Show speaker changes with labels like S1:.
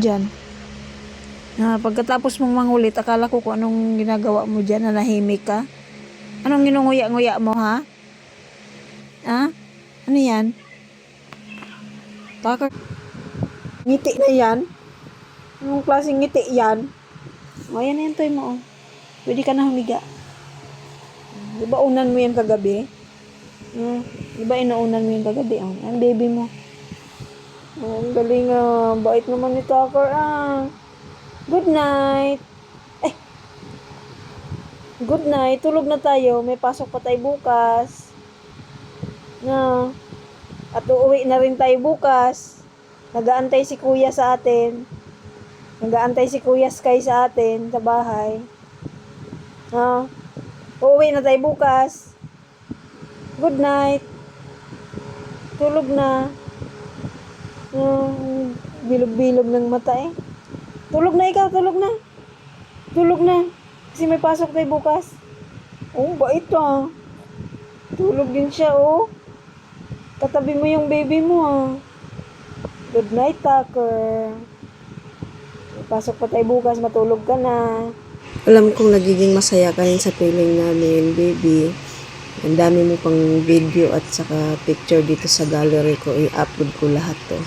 S1: dyan? Pagkatapos mong mangulit, akala ko kung anong ginagawa mo dyan, nanahimik ka. Anong ginunguya-nguya mo, ha? Ha? Ano yan? Ngiti na yan? Anong klaseng ngiti yan? O, yan na yan, toy mo, oh. Pwede ka na humiga. Di ba unan mo yan kagabi? Di ba inaunan mo yan kagabi? Oh, yan, baby mo. Oh, ang galing, bait naman ni Tucker, Good night. Good night. Tulog na tayo. May pasok pa tayo bukas. At uuwi na rin tayo bukas. Nag-aantay si Kuya sa atin. Nag-aantay si Kuya Sky sa atin sa bahay. Uuwi na tayo bukas. Good night. Tulog na. Bilog-bilog ng mata eh. Tulog na ikaw, tulog na. Tulog na. Kasi may pasok tayo bukas. Oh, bait Tulog din siya, Katabi mo yung baby mo, Good night, Tucker. May pasok pa tayo bukas, matulog ka na.
S2: Alam kong nagiging masaya ka rin sa piling namin, baby. Ang dami mo pang video at saka picture dito sa gallery ko. I-upload ko lahat to.